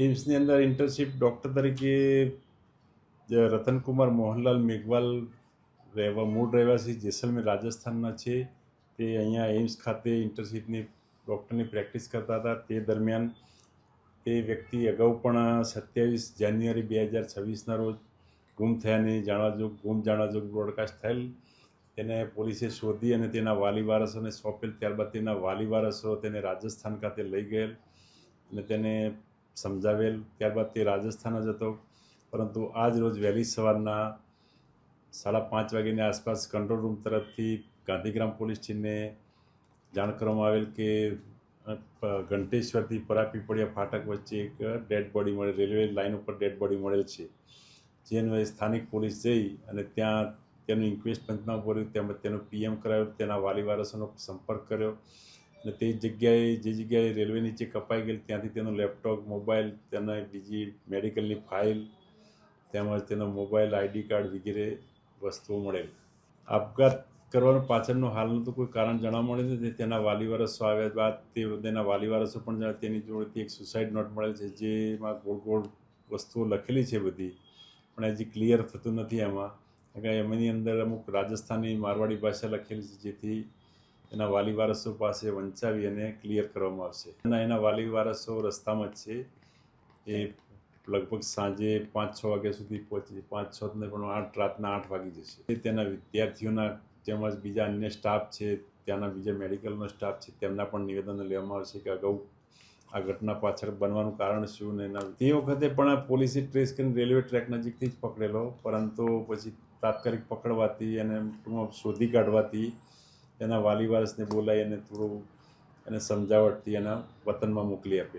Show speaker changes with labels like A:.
A: એમ્સની અંદર internship doctor તરીકે રતનકુમાર મોહનલાલ મેઘવાલ મૂળ રહેવાસી જેસલમેર રાજસ્થાનના છે. તે અહીંયા એમ્સ ખાતે ઇન્ટર્નશીપની ડૉક્ટરની પ્રેક્ટિસ કરતા હતા. તે દરમિયાન તે વ્યક્તિ અગાઉ પણ 27 જાન્યુઆરી 2026ના રોજ ગુમ થયાની ગુમ જાણવાજોગ બ્રોડકાસ્ટ થયેલ. તેને પોલીસે શોધી અને તેના વાલી વારસોને સોંપેલ. ત્યારબાદ તેના વાલી વારસો તેને રાજસ્થાન ખાતે લઈ ગયેલ અને તેને સમજાવેલ. ત્યારબાદ તે રાજસ્થાન જ હતો, પરંતુ આજ રોજ વહેલી સવારના 5:30 વાગ્યાની આસપાસ કંટ્રોલ રૂમ તરફથી ગાંધીગ્રામ પોલીસ સ્ટેશનને જાણ કરવામાં આવેલ કે ઘંટેશ્વરથી પરાપીપળિયા ફાટક વચ્ચે એક ડેડ બોડી મળેલ, રેલવે લાઇન ઉપર ડેડ બોડી મળેલ છે. જે અન્વયે સ્થાનિક પોલીસ જઈ અને ત્યાં તેનું ઇન્ક્વેસ્ટ પંચનામું કર્યું, તેમજ તેનો PM કરાવ્યો, તેના વાલી વારસોનો સંપર્ક કર્યો અને તે જે જગ્યાએ રેલવે નીચે કપાઈ ગયેલ ત્યાંથી તેનું લેપટોપ, મોબાઈલ, તેના બીજી મેડિકલની ફાઇલ તેમજ તેનો મોબાઈલ, ID કાર્ડ વગેરે વસ્તુઓ મળેલ. આપઘાત કરવાનું પાછળનું હાલનું તો કોઈ કારણ જાણવા મળ્યું નથી. તેના વાલી વારસો આવ્યા બાદ તેના વાલી વારસો પણ તેની જોડેથી એક સુસાઇડ નોટ મળેલ છે, જેમાં ગોળ ગોળ વસ્તુઓ લખેલી છે બધી, પણ હજી ક્લિયર થતું નથી એમાં. કારણ કે એમની અંદર અમુક રાજસ્થાની મારવાડી ભાષા લખેલી છે, જેથી એના વાલી વારસો પાસે વંચાવી અને ક્લિયર કરવામાં આવશે. એના વાલી વારસો રસ્તામાં જ છે. એ લગભગ સાંજે 5-6 વાગ્યા સુધી પહોંચી, 5-6 ને પણ રાતના 8 વાગી જશે. તેના વિદ્યાર્થીઓના તેમજ બીજા અન્ય સ્ટાફ છે, ત્યાંના બીજા મેડિકલનો સ્ટાફ છે, તેમના પણ નિવેદનો લેવામાં આવશે કે અગાઉ આ ઘટના પાછળ બનવાનું કારણ શું. ને તે વખતે પણ પોલીસે ટ્રેસ કરીને રેલવે ટ્રેક નજીકથી જ પકડેલો, પરંતુ પછી તાત્કાલિક પકડવાથી અને શોધી કાઢવાથી એના વાલી વારસને બોલાવી અને થોડું એને સમજાવટથી એના વતનમાં મોકલી આપ્યો.